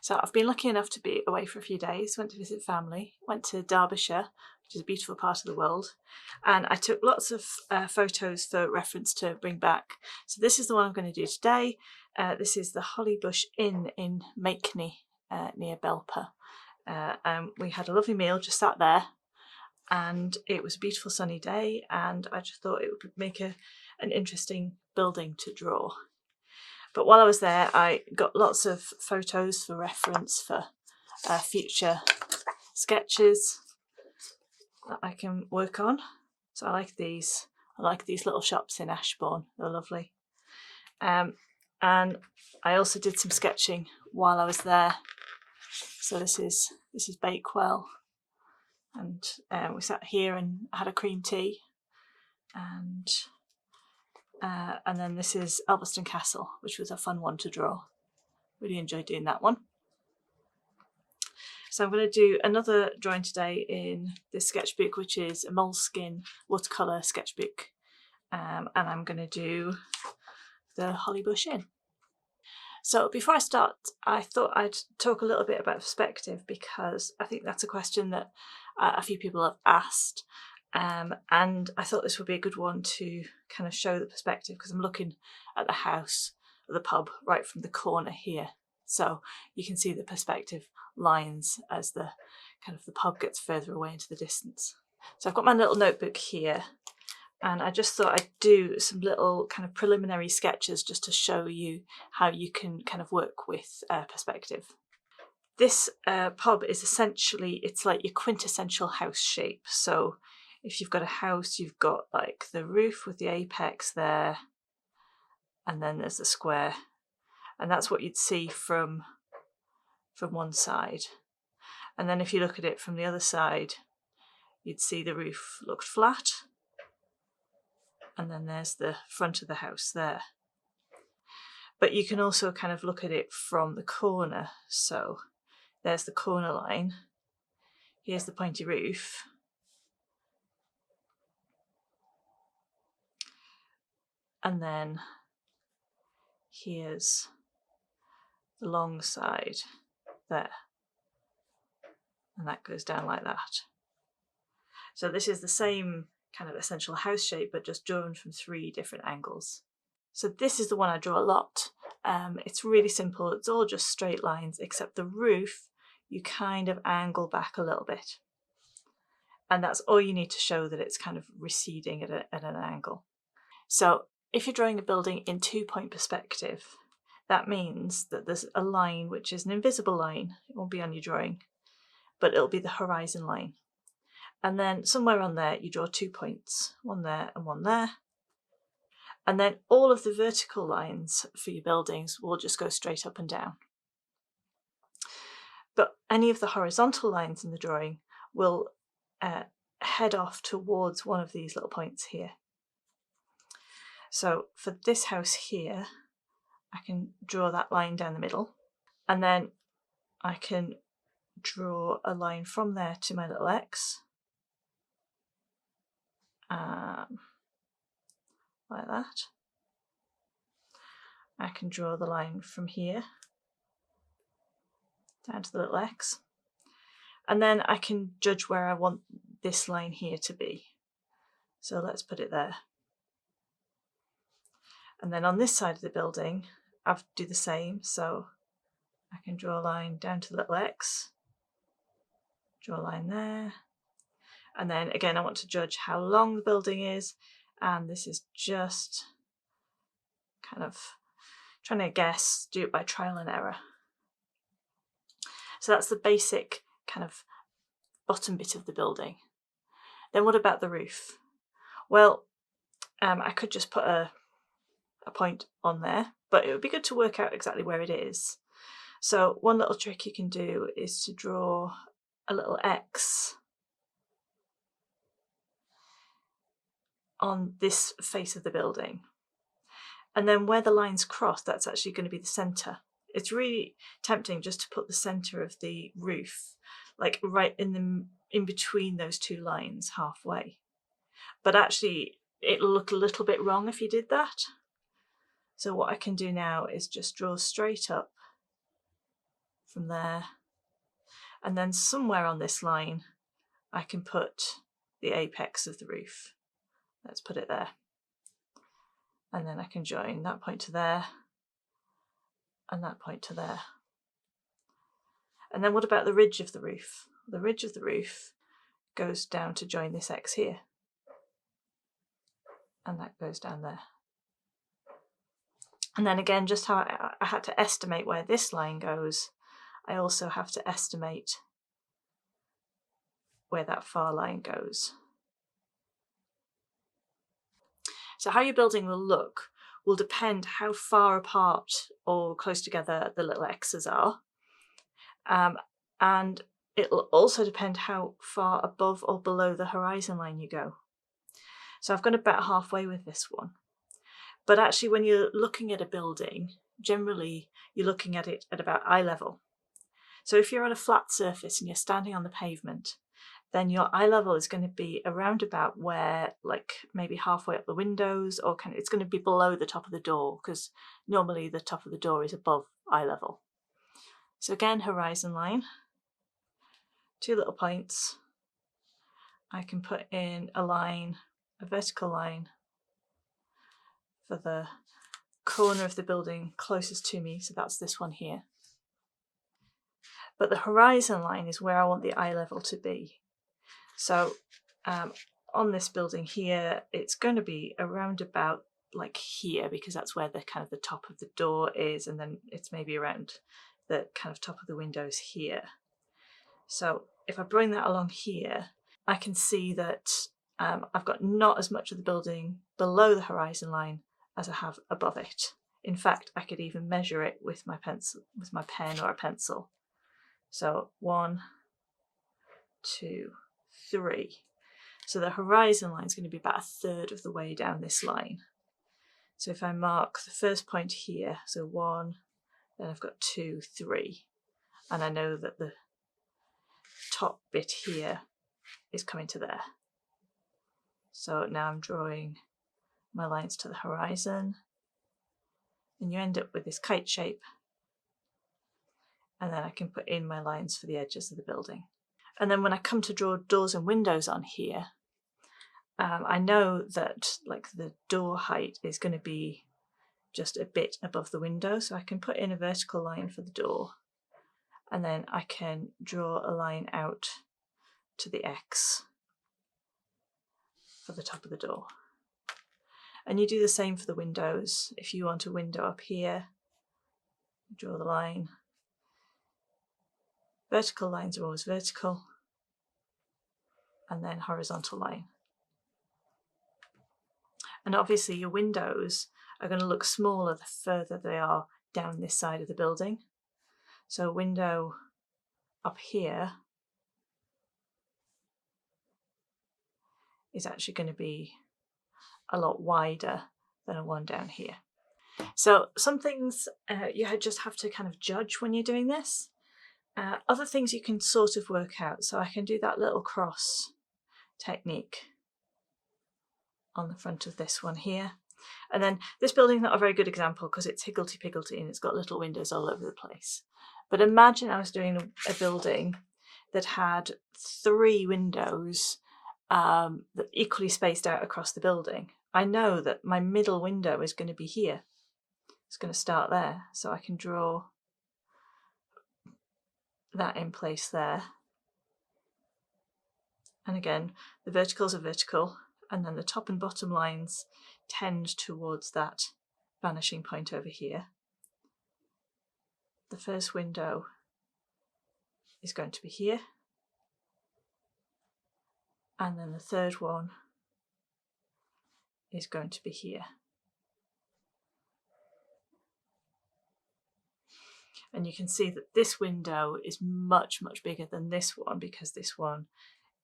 So I've been lucky enough to be away for a few days, went to visit family, went to Derbyshire, which is a beautiful part of the world, and I took lots of photos for reference to bring back. So this is the one I'm going to do today. This is the Hollybush Inn in Makeney near Belper. We had a lovely meal, just sat there, and it was a beautiful sunny day, and I just thought it would make an interesting building to draw. But while I was there, I got lots of photos for reference for future sketches that I can work on. So I like these. I like these little shops in Ashbourne. They're lovely. And I also did some sketching while I was there. So this is Bakewell, and we sat here and had a cream tea, and then this is Elveston Castle, which was a fun one to draw. Really enjoyed doing that one. So I'm going to do another drawing today in this sketchbook, which is a Moleskine watercolour sketchbook, and I'm going to do the Hollybush Inn. So before I start, I thought I'd talk a little bit about perspective, because I think that's a question that a few people have asked. And I thought this would be a good one to kind of show the perspective, because I'm looking at the house, or the pub, right from the corner here. So you can see the perspective lines as the pub gets further away into the distance. So I've got my little notebook here, and I just thought I'd do some little kind of preliminary sketches just to show you how you can kind of work with perspective. This pub is essentially, it's like your quintessential house shape. So if you've got a house, you've got like the roof with the apex there, and then there's the square, and that's what you'd see from one side. And then if you look at it from the other side, you'd see the roof looked flat, and then there's the front of the house there. But you can also kind of look at it from the corner. So there's the corner line, here's the pointy roof, and then here's the long side there, and that goes down like that. So this is the same kind of essential house shape, but just drawn from 3 different angles. So this is the one I draw a lot. It's really simple, it's all just straight lines, except the roof you kind of angle back a little bit, and that's all you need to show that it's kind of receding at an angle. So if you're drawing a building in 2-point perspective, that means that there's a line which is an invisible line. It won't be on your drawing, but it'll be the horizon line. And then somewhere on there you draw 2 points, one there and one there. And then all of the vertical lines for your buildings will just go straight up and down. But any of the horizontal lines in the drawing will head off towards one of these little points here. So for this house here, I can draw that line down the middle, and then I can draw a line from there to my little X, like that. I can draw the line from here down to the little X, and then I can judge where I want this line here to be. So let's put it there. And then on this side of the building, I do the same. So I can draw a line down to the little X, draw a line there, and then again I want to judge how long the building is, and this is just kind of trying to guess, do it by trial and error. So that's the basic kind of bottom bit of the building. Then what about the roof? Well, I could just put a point on there, but it would be good to work out exactly where it is. So one little trick you can do is to draw a little X on this face of the building, and then where the lines cross, that's actually going to be the centre. It's really tempting just to put the centre of the roof like right in between those 2 lines, halfway, but actually it'll look a little bit wrong if you did that. So what I can do now is just draw straight up from there, and then somewhere on this line I can put the apex of the roof. Let's put it there. And then I can join that point to there and that point to there. And then what about the ridge of the roof? The ridge of the roof goes down to join this X here. And that goes down there. And then again, just how I had to estimate where this line goes, I also have to estimate where that far line goes. So how your building will look will depend how far apart or close together the little X's are. And it'll also depend how far above or below the horizon line you go. So I've gone about halfway with this one. But actually when you're looking at a building, generally you're looking at it at about eye level. So if you're on a flat surface and you're standing on the pavement, then your eye level is going to be around about where, like maybe halfway up the windows, or it's going to be below the top of the door, because normally the top of the door is above eye level. So again, horizon line, 2 little points. I can put in a line, a vertical line for the corner of the building closest to me, so that's this one here. But the horizon line is where I want the eye level to be. So on this building here, it's going to be around about like here, because that's where the kind of the top of the door is, and then it's maybe around the kind of top of the windows here. So if I bring that along here, I can see that I've got not as much of the building below the horizon line as I have above it. In fact, I could even measure it with my pencil, with my pen or a pencil. So 1, 2, 3. So the horizon line is going to be about 1/3 of the way down this line. So if I mark the first point here, so 1, then I've got 2, 3, and I know that the top bit here is coming to there. So now I'm drawing my lines to the horizon, and you end up with this kite shape, and then I can put in my lines for the edges of the building. And then when I come to draw doors and windows on here, I know that like the door height is going to be just a bit above the window, so I can put in a vertical line for the door, and then I can draw a line out to the X for the top of the door. And you do the same for the windows. If you want a window up here, draw the line. Vertical lines are always vertical, and then horizontal line. And obviously your windows are going to look smaller the further they are down this side of the building. So a window up here is actually going to be a lot wider than a one down here. So some things you just have to kind of judge when you're doing this. Other things you can sort of work out. So I can do that little cross technique on the front of this one here. And then this building's not a very good example because it's higgledy-piggledy and it's got little windows all over the place. But imagine I was doing a building that had 3 windows that equally spaced out across the building. I know that my middle window is going to be here. It's going to start there, so I can draw that in place there. And again, the verticals are vertical, and then the top and bottom lines tend towards that vanishing point over here. The first window is going to be here, and then the third one is going to be here. And you can see that this window is much, much bigger than this one because this one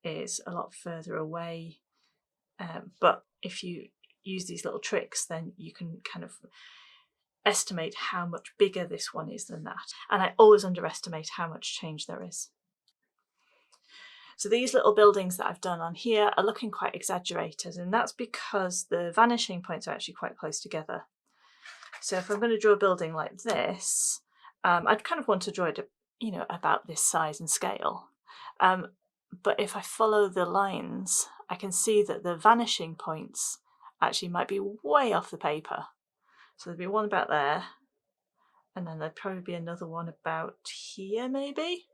is a lot further away. But if you use these little tricks, then you can kind of estimate how much bigger this one is than that. And I always underestimate how much change there is. So these little buildings that I've done on here are looking quite exaggerated, and that's because the vanishing points are actually quite close together. So if I'm going to draw a building like this, I'd kind of want to draw it you know, about this size and scale. But if I follow the lines, I can see that the vanishing points actually might be way off the paper. So there'd be one about there, and then there'd probably be another one about here maybe.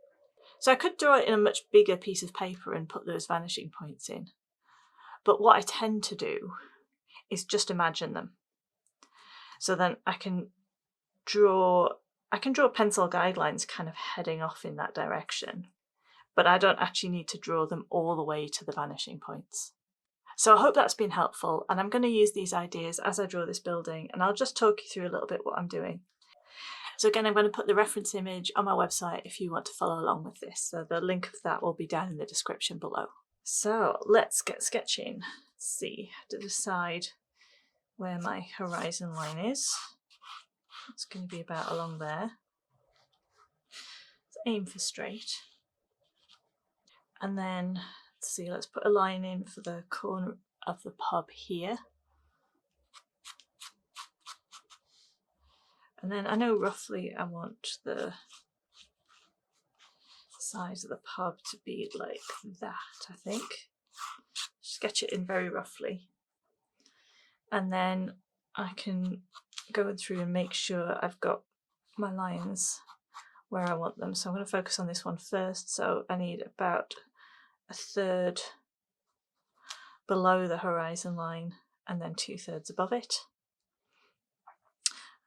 So I could draw it in a much bigger piece of paper and put those vanishing points in. But what I tend to do is just imagine them. So then I can draw pencil guidelines kind of heading off in that direction, but I don't actually need to draw them all the way to the vanishing points. So I hope that's been helpful, and I'm going to use these ideas as I draw this building, and I'll just talk you through a little bit what I'm doing. So again, I'm going to put the reference image on my website if you want to follow along with this. So the link of that will be down in the description below. So let's get sketching. Let's see, to decide where my horizon line is. It's going to be about along there. Let's aim for straight. And then, let's see, let's put a line in for the corner of the pub here. And then I know roughly I want the size of the pub to be like that, I think. Sketch it in very roughly. And then I can go through and make sure I've got my lines where I want them. So I'm going to focus on this one first. So I need about a third below the horizon line and then 2/3 above it.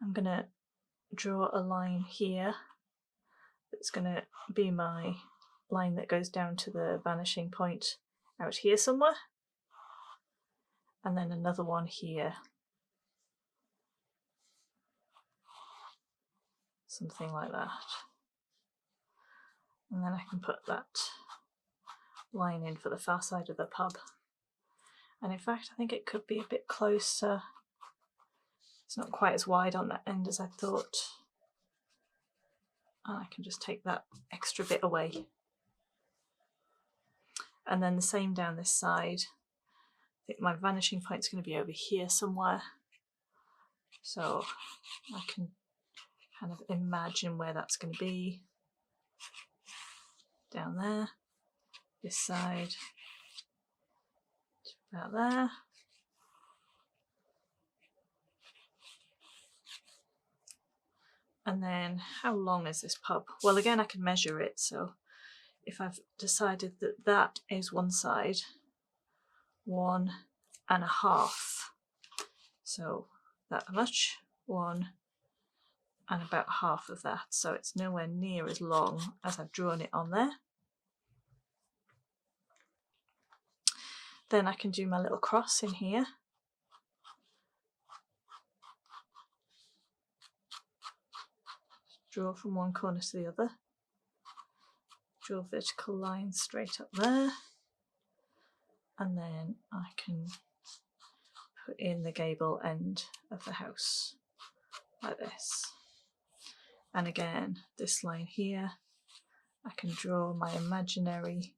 I'm going to draw a line here that's going to be my line that goes down to the vanishing point out here somewhere, and then another one here, something like that, and then I can put that line in for the far side of the pub. And in fact, I think it could be a bit closer. It's not quite as wide on that end as I thought. And I can just take that extra bit away. And then the same down this side. I think my vanishing point is going to be over here somewhere. So I can kind of imagine where that's going to be. Down there. This side. About there. And then how long is this pub? Well, again, I can measure it. So if I've decided that that is one side, 1.5. So that much, 1 and about half of that. So it's nowhere near as long as I've drawn it on there. Then I can do my little cross in here. Draw from one corner to the other. Draw a vertical line straight up there. And then I can put in the gable end of the house like this. And again, this line here, I can draw my imaginary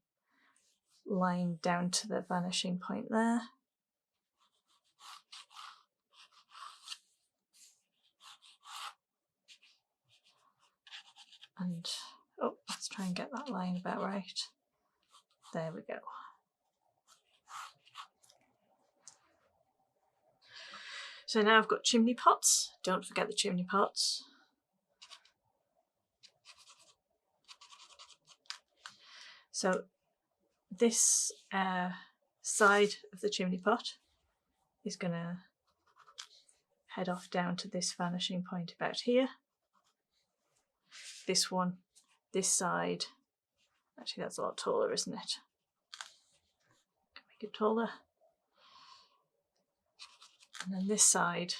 line down to the vanishing point there. And, oh, let's try and get that line about right. There we go. So now I've got chimney pots. Don't forget the chimney pots. So this side of the chimney pot is going to head off down to this vanishing point about here. This one, this side, actually that's a lot taller, isn't it? Can make it taller. And then this side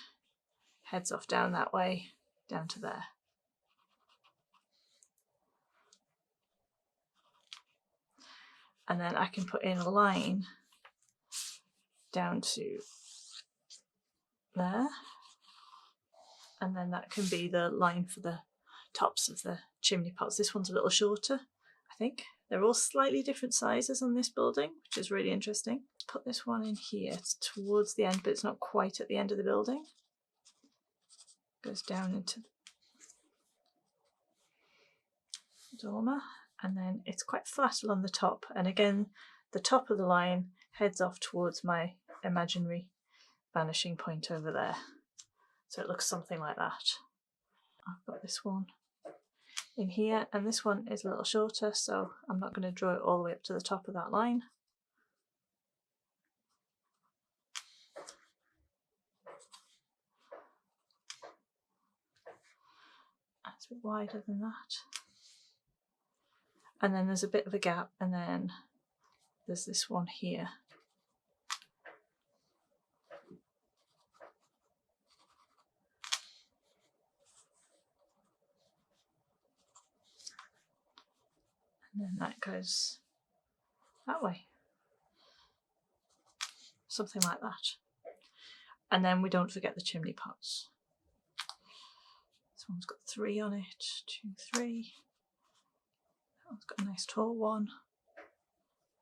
heads off down that way, down to there. And then I can put in a line down to there. And then that can be the line for the tops of the chimney pots. This one's a little shorter, I think. They're all slightly different sizes on this building, which is really interesting. Let's put this one in here. It's towards the end, but it's not quite at the end of the building. Goes down into dormer, and then it's quite flat along the top, and again the top of the line heads off towards my imaginary vanishing point over there, so it looks something like that. I've got this one in here, and this one is a little shorter, so I'm not going to draw it all the way up to the top of that line. It's a bit wider than that. And then there's a bit of a gap, and then there's this one here. And then that goes that way. Something like that. And then we don't forget the chimney pots. This one's got 3 on it, 2, 3. That one's got a nice tall one.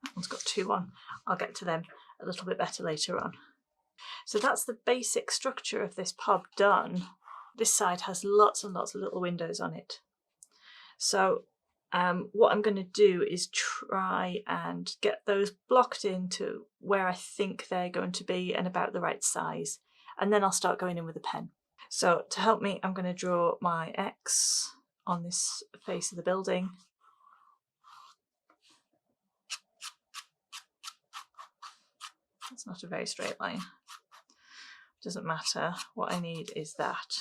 That one's got 2 on. I'll get to them a little bit better later on. So that's the basic structure of this pub done. This side has lots and lots of little windows on it. So what I'm going to do is try and get those blocked into where I think they're going to be and about the right size. And then I'll start going in with a pen. So to help me, I'm going to draw my X on this face of the building. It's not a very straight line. Doesn't matter. What I need is that.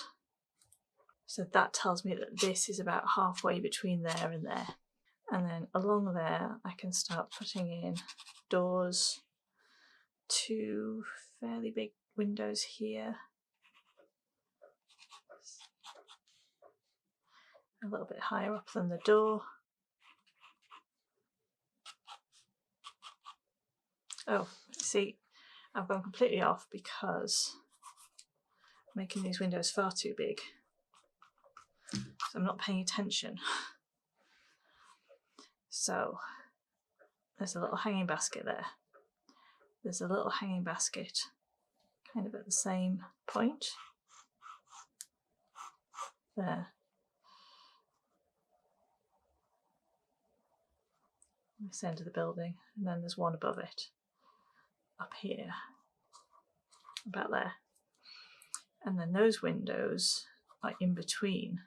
So that tells me that this is about halfway between there and there. And then along there, I can start putting in doors, 2 fairly big windows here. A little bit higher up than the door. Oh, see, I've gone completely off because I'm making these windows far too big. So I'm not paying attention. So there's a little hanging basket there. There's a little hanging basket kind of at the same point. There. This end of the building, and then there's one above it. Up here. About there. And then those windows are in between.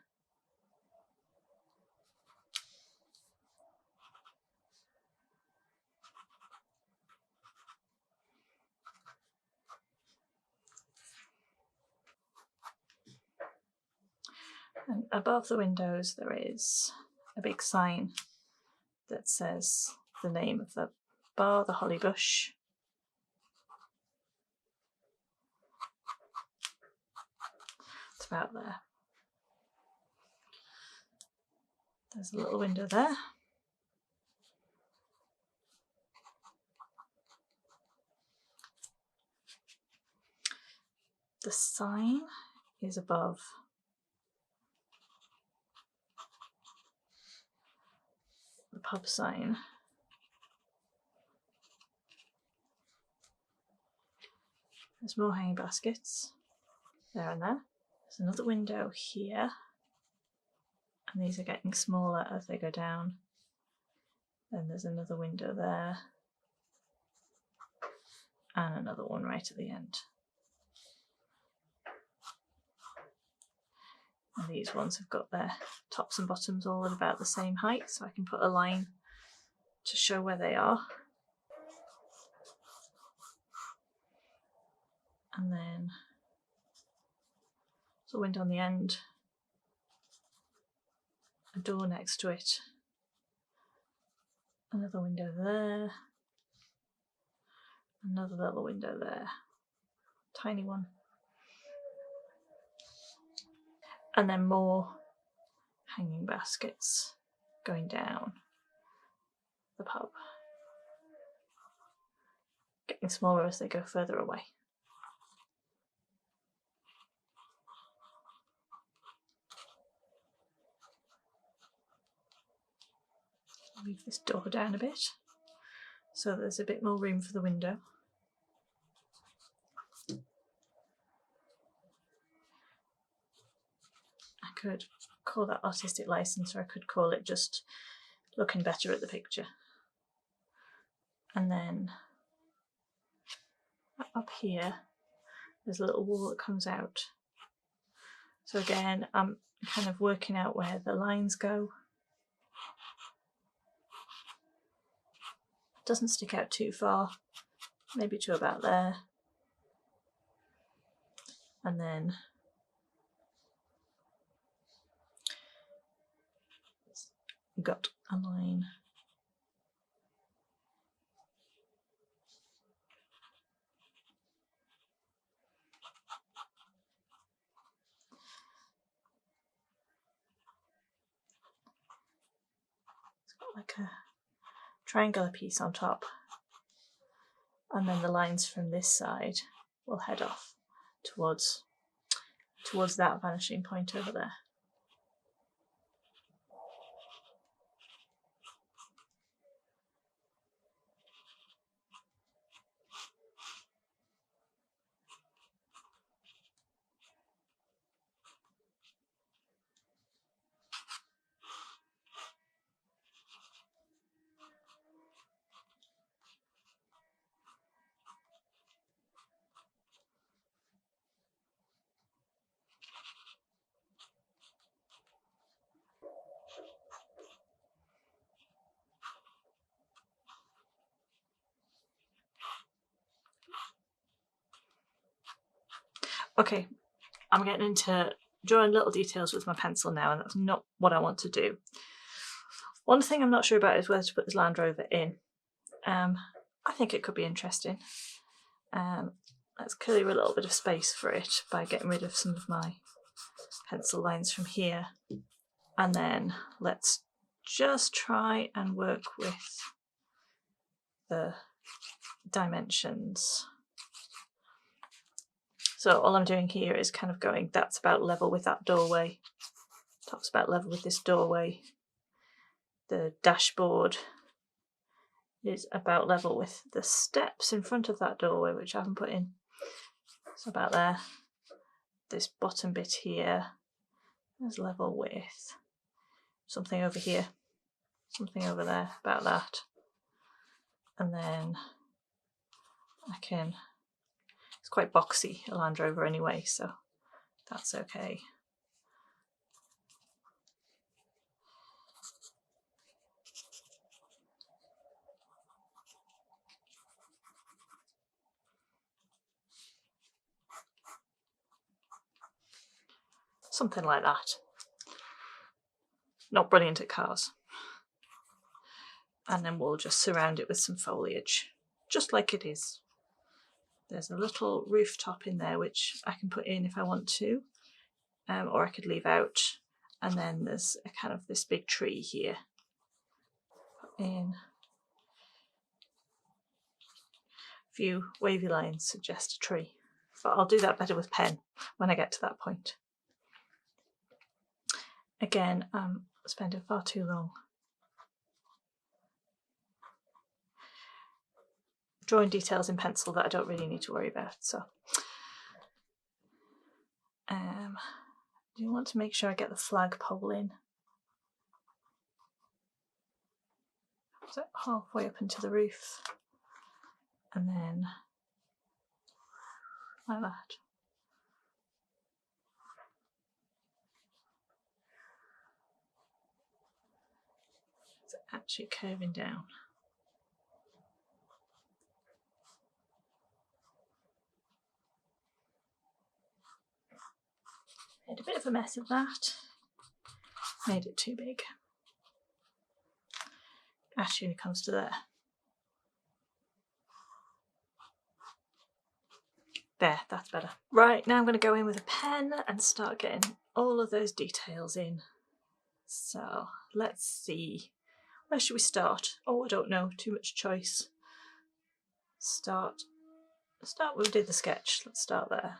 And above the windows there is a big sign that says the name of the bar, the Holly Bush. It's about there. There's a little window there. The sign is above the pub sign. There's more hanging baskets there and there. There's another window here, and these are getting smaller as they go down. Then there's another window there, and another one right at the end. And these ones have got their tops and bottoms all at about the same height, so I can put a line to show where they are. And then there's a window on the end, a door next to it, another window there, another little window there, tiny one, and then more hanging baskets going down the pub, getting smaller as they go further away. Move this door down a bit so there's a bit more room for the window. I could call that artistic license, or I could call it just looking better at the picture. And then up here there's a little wall that comes out. So again, I'm kind of working out where the lines go. It doesn't stick out too far, maybe to about there. And then got a line. It's got like a triangular piece on top, and then the lines from this side will head off towards that vanishing point over there. Okay, I'm getting into drawing little details with my pencil now, and that's not what I want to do. One thing I'm not sure about is whether to put this Land Rover in. I think it could be interesting. Let's clear a little bit of space for it by getting rid of some of my pencil lines from here. And then let's just try and work with the dimensions. So all I'm doing here is kind of going, that's about level with that doorway. Top's about level with this doorway. The dashboard is about level with the steps in front of that doorway, which I haven't put in. So about there. This bottom bit here is level with something over here, something over there, about that. And then I can, it's quite boxy, a Land Rover anyway, so that's okay. Something like that. Not brilliant at cars. And then we'll just surround it with some foliage, just like it is. There's a little rooftop in there which I can put in if I want to, or I could leave out. And then there's a kind of this big tree here. Put in a few wavy lines suggest a tree, but I'll do that better with pen when I get to that point. Again, I'm spending far too long drawing details in pencil that I don't really need to worry about. So do you want to make sure I get the flagpole in? So halfway up into the roof, and then like that. It's actually curving down. Made a bit of a mess of that. Made it too big. Actually, it comes to there. There, that's better. Right, now I'm going to go in with a pen and start getting all of those details in. So let's see. Where should we start? Oh, I don't know. Too much choice. Start where we did the sketch. Let's start there.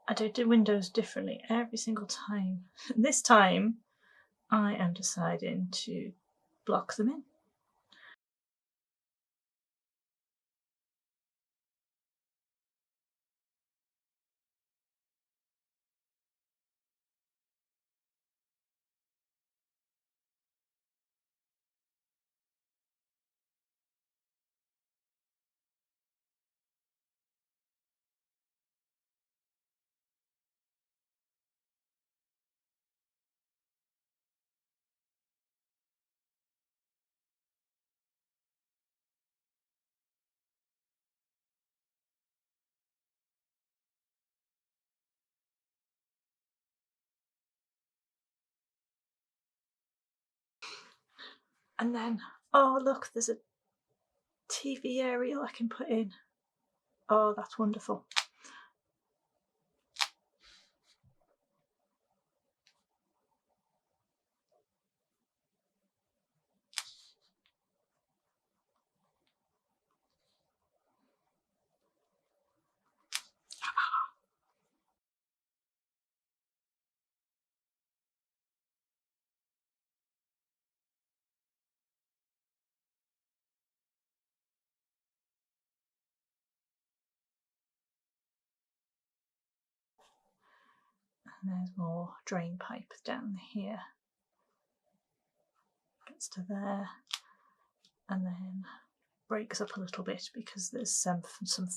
I do the windows differently every single time. This time I am deciding to block them in. And then, oh look, there's a TV aerial I can put in. Oh, that's wonderful. And there's more drain pipe down here. Gets to there and then breaks up a little bit because there's some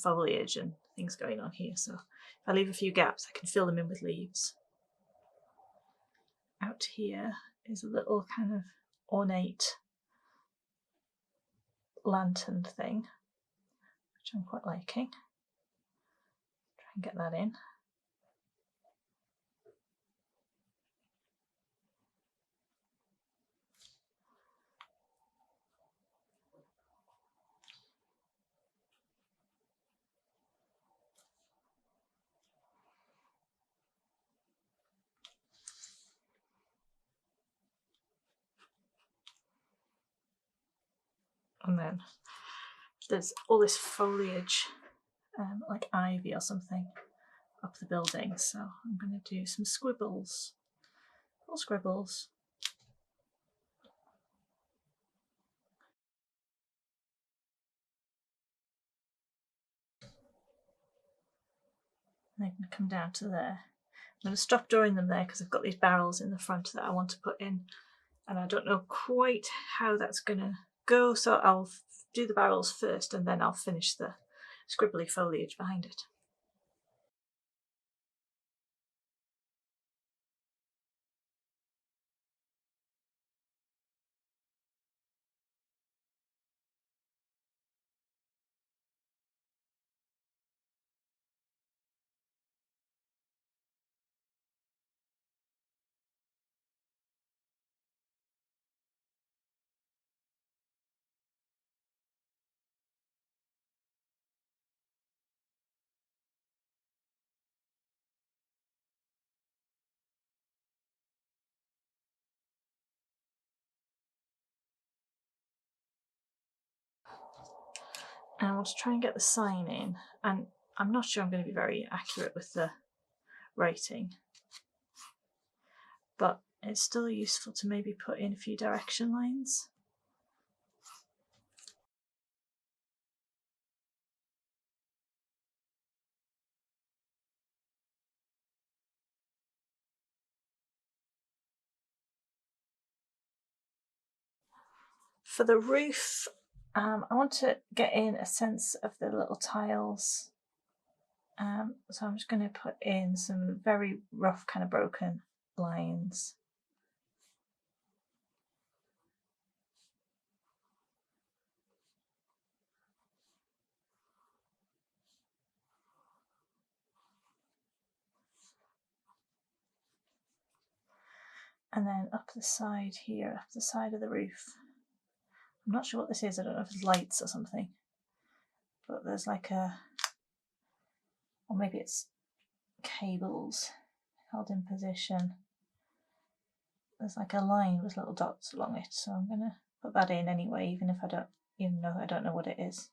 foliage and things going on here. So if I leave a few gaps, I can fill them in with leaves. Out here is a little kind of ornate lantern thing, which I'm quite liking. Try and get that in. And then there's all this foliage, like ivy or something, up the building. So I'm going to do some scribbles, little scribbles. And they're going to come down to there. I'm going to stop drawing them there because I've got these barrels in the front that I want to put in, and I don't know quite how that's going to go, so I'll do the barrels first and then I'll finish the scribbly foliage behind it. And I want to try and get the sign in, and I'm not sure I'm going to be very accurate with the writing, but it's still useful to maybe put in a few direction lines. For the roof, I want to get in a sense of the little tiles. So I'm just going to put in some very rough, kind of broken lines. And then up the side here, up the side of the roof. I'm not sure what this is, I don't know if it's lights or something. But there's like a, or maybe it's cables held in position. There's like a line with little dots along it, so I'm gonna put that in anyway, even if I don't know what it is.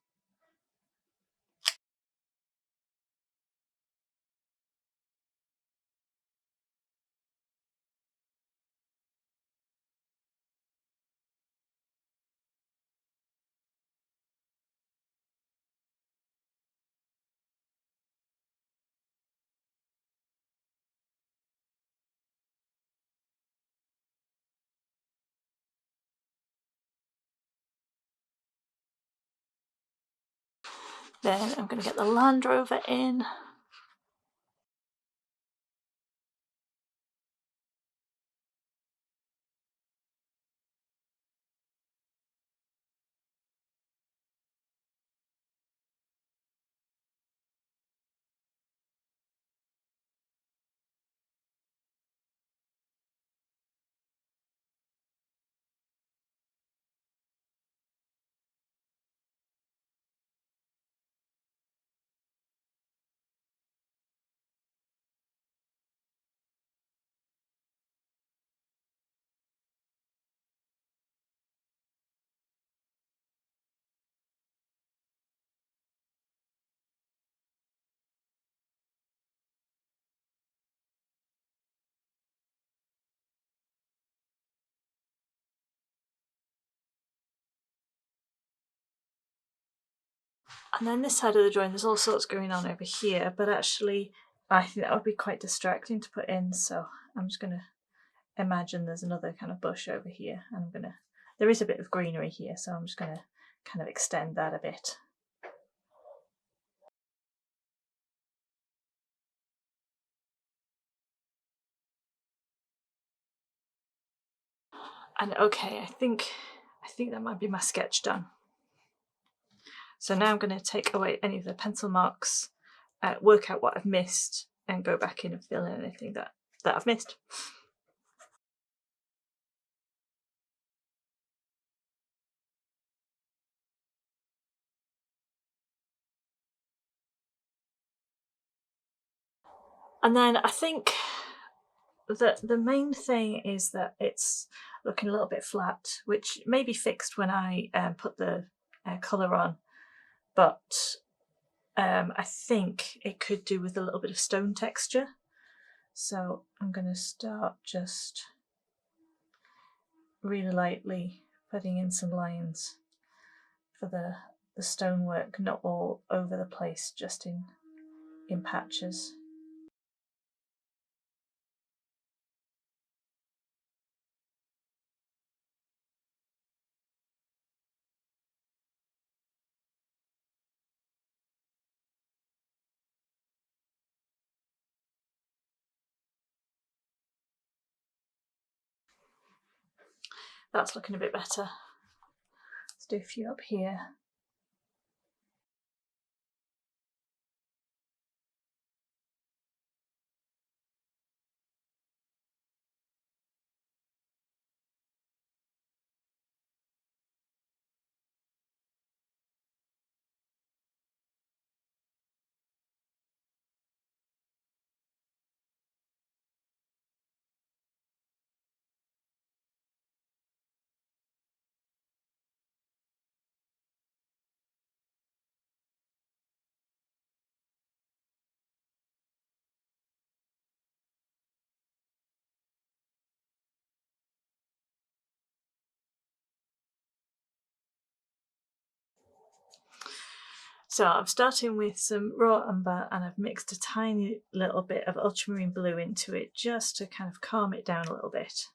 Then I'm going to get the Land Rover in. And then this side of the drawing, there's all sorts going on over here, but actually I think that would be quite distracting to put in, so I'm just going to imagine there's another kind of bush over here, and there is a bit of greenery here, so I'm just going to kind of extend that a bit. And okay, I think that might be my sketch done. So now I'm going to take away any of the pencil marks, work out what I've missed, and go back in and fill in anything that I've missed. And then I think that the main thing is that it's looking a little bit flat, which may be fixed when I put the colour on, but I think it could do with a little bit of stone texture. So I'm going to start just really lightly putting in some lines for the stonework, not all over the place, just in patches. That's looking a bit better. Let's do a few up here. So I'm starting with some raw umber, and I've mixed a tiny little bit of ultramarine blue into it just to kind of calm it down a little bit.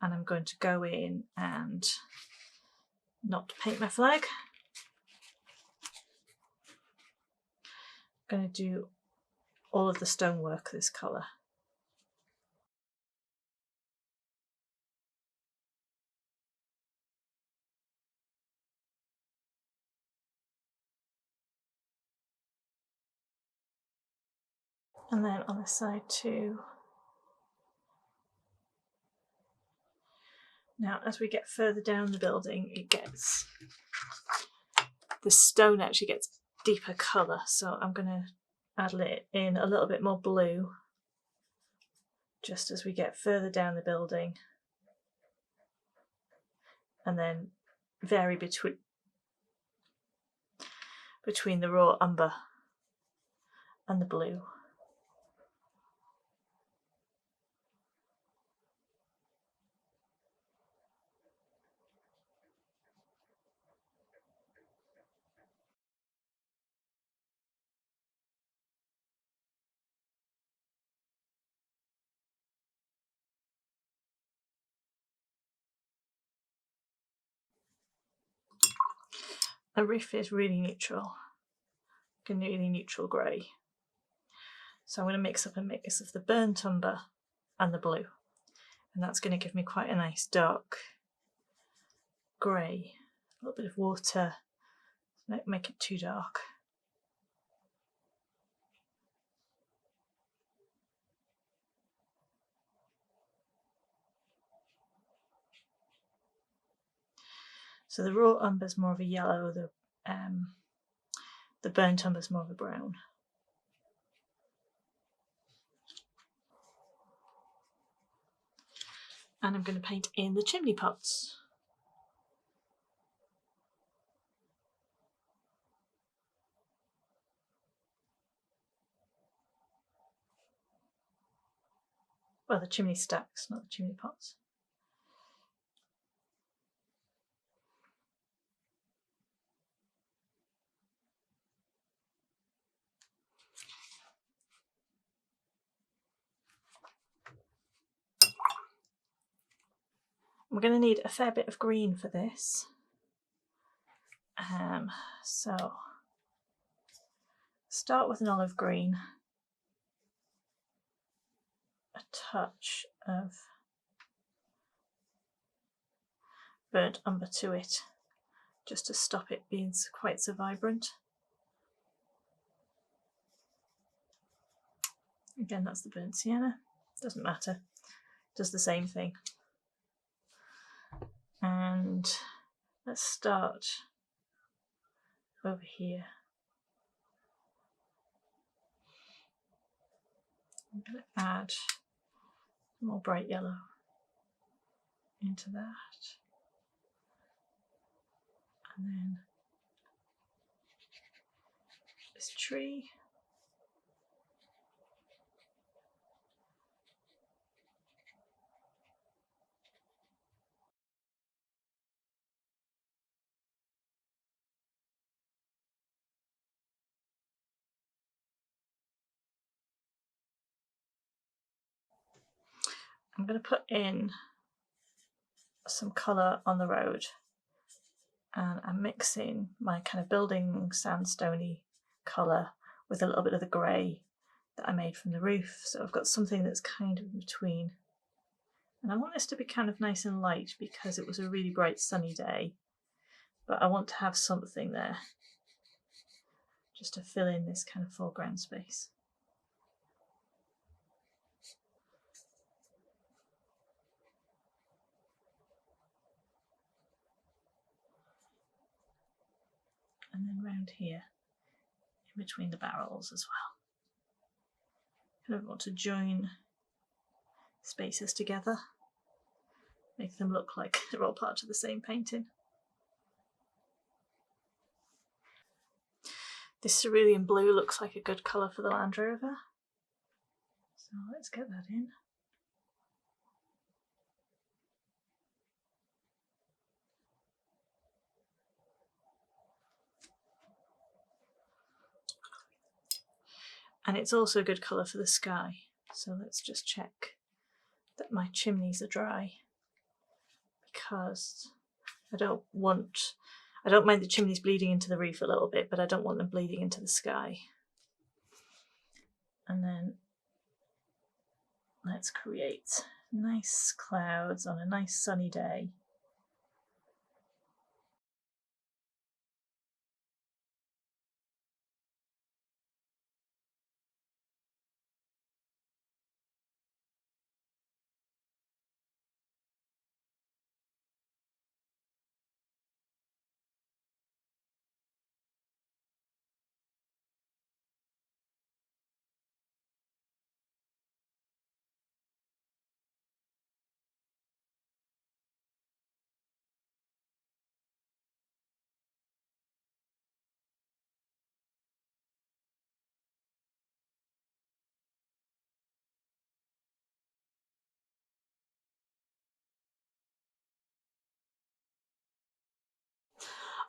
And I'm going to go in and not paint my flag. I'm going to do all of the stonework this colour. And then on the side too. Now, as we get further down the building, the stone actually gets deeper colour, so I'm going to add in a little bit more blue just as we get further down the building, and then vary between the raw umber and the blue. The roof is really neutral. a really neutral grey. So I'm going to mix up a mix of the burnt umber and the blue, and that's going to give me quite a nice dark grey. A little bit of water, don't make it too dark. So the raw umber is more of a yellow, the burnt umber is more of a brown. And I'm going to paint in the chimney pots. Well, the chimney stacks, not the chimney pots. We're going to need a fair bit of green for this. So start with an olive green, a touch of burnt umber to it, just to stop it being quite so vibrant. Again, that's the burnt sienna, doesn't matter, does the same thing. And let's start over here. I'm going to add more bright yellow into that, and then this tree. I'm going to put in some colour on the road, and I'm mixing my kind of building sandstone-y colour with a little bit of the grey that I made from the roof. So I've got something that's kind of in between. And I want this to be kind of nice and light because it was a really bright sunny day, but I want to have something there just to fill in this kind of foreground space. And then round here, in between the barrels as well. Kind of want to join spaces together, make them look like they're all part of the same painting. This cerulean blue looks like a good colour for the Land Rover, so let's get that in. And it's also a good colour for the sky, so let's just check that my chimneys are dry, because I don't mind the chimneys bleeding into the roof a little bit, but I don't want them bleeding into the sky. And then let's create nice clouds on a nice sunny day.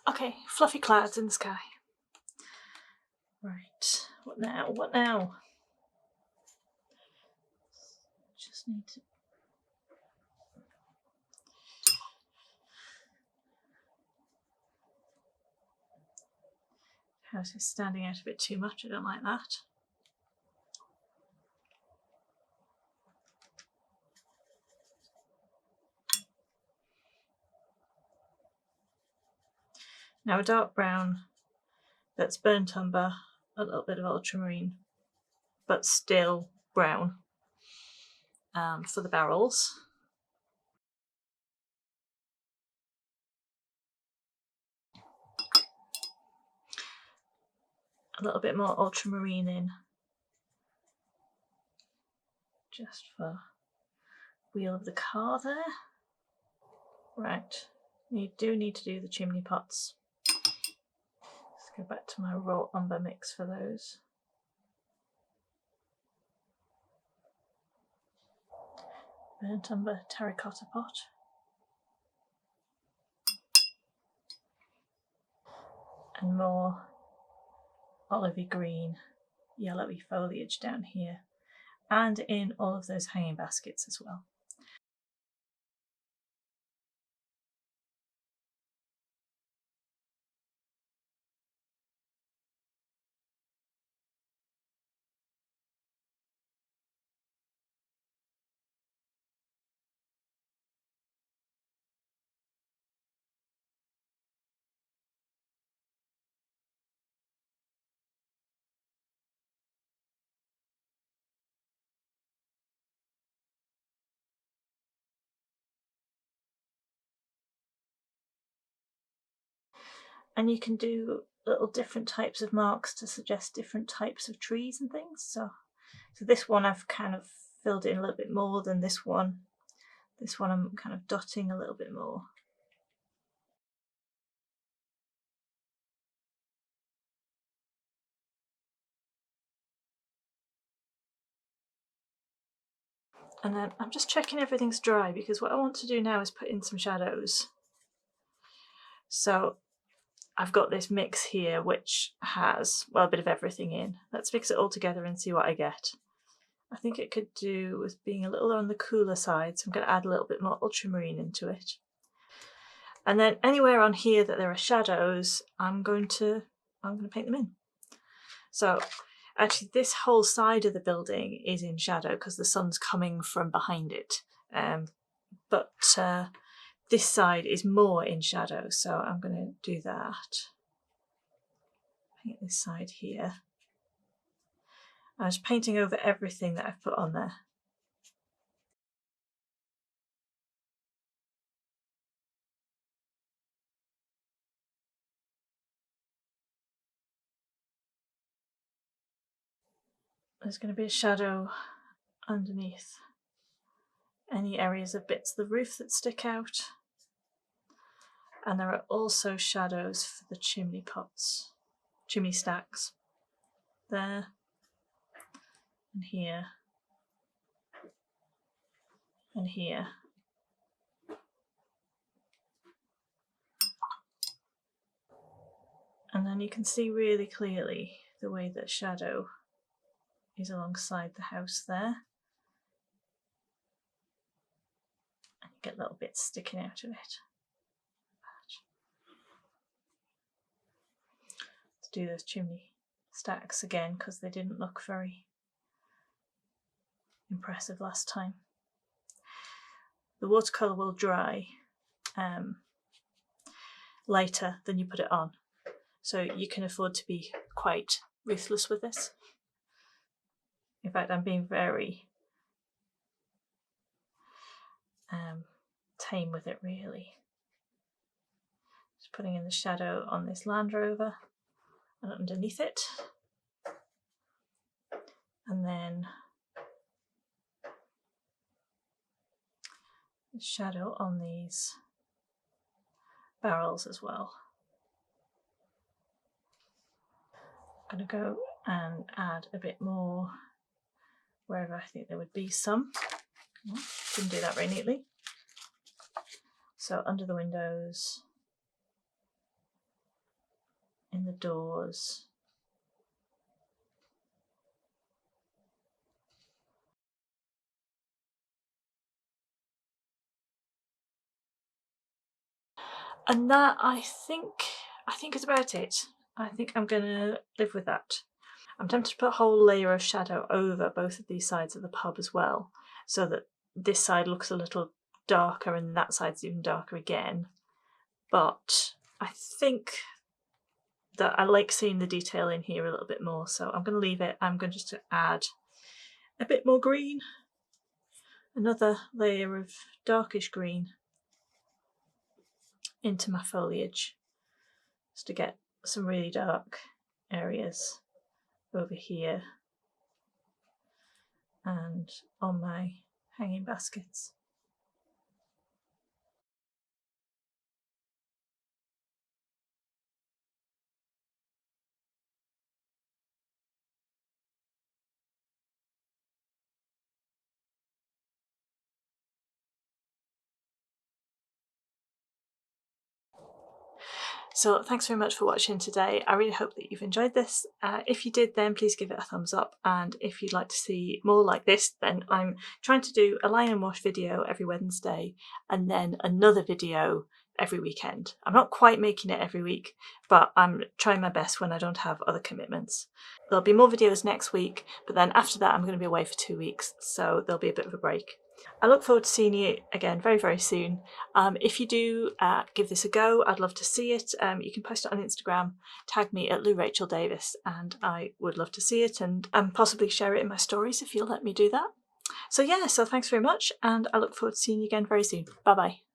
Okay, fluffy clouds in the sky. Right, what now? What now? Just need to House is standing out a bit too much, I don't like that. Now a dark brown that's burnt umber, a little bit of ultramarine, but still brown for the barrels. A little bit more ultramarine in, just for wheel of the car there. Right, you do need to do the chimney pots. Let's go back to my raw umber mix for those. Burnt umber terracotta pot. And more olivey green, yellowy foliage down here, and in all of those hanging baskets as well. And you can do little different types of marks to suggest different types of trees and things. So this one I've kind of filled in a little bit more than this one. This one I'm kind of dotting a little bit more. And then I'm just checking everything's dry, because what I want to do now is put in some shadows. So I've got this mix here which has, well, a bit of everything in. Let's mix it all together and see what I get. I think it could do with being a little on the cooler side, so I'm going to add a little bit more ultramarine into it. And then anywhere on here that there are shadows, I'm going to paint them in. So actually this whole side of the building is in shadow because the sun's coming from behind it. But this side is more in shadow, so I'm going to do that. Paint this side here. I was painting over everything that I've put on there. There's going to be a shadow underneath any areas of bits of the roof that stick out. And there are also shadows for the chimney pots, chimney stacks. There, and here, and here. And then you can see really clearly the way that shadow is alongside the house there. And you get little bits sticking out of it. To do those chimney stacks again, because they didn't look very impressive last time. The watercolour will dry lighter than you put it on, so you can afford to be quite ruthless with this. In fact, I'm being very tame with it, really. Just putting in the shadow on this Land Rover and underneath it, and then the shadow on these barrels as well. I'm going to go and add a bit more wherever I think there would be some. Didn't do that very neatly. So under the windows, in the doors, and that I think is about it. I think I'm going to live with that. I'm tempted to put a whole layer of shadow over both of these sides of the pub as well, so that this side looks a little darker and that side's even darker again. But I think that I like seeing the detail in here a little bit more, so I'm going to leave it. I'm going just to add a bit more green, another layer of darkish green into my foliage, just to get some really dark areas over here and on my hanging baskets. So thanks very much for watching today. I really hope that you've enjoyed this. If you did, then please give it a thumbs up, and if you'd like to see more like this, then I'm trying to do a line and wash video every Wednesday and then another video every weekend. I'm not quite making it every week, but I'm trying my best when I don't have other commitments. There'll be more videos next week, but then after that I'm going to be away for 2 weeks, so there'll be a bit of a break. I look forward to seeing you again very, very soon. If you do give this a go, I'd love to see it. You can post it on Instagram, tag me at Lou Rachel Davis, and I would love to see it and possibly share it in my stories if you'll let me do that. So yeah, so thanks very much, and I look forward to seeing you again very soon. Bye bye.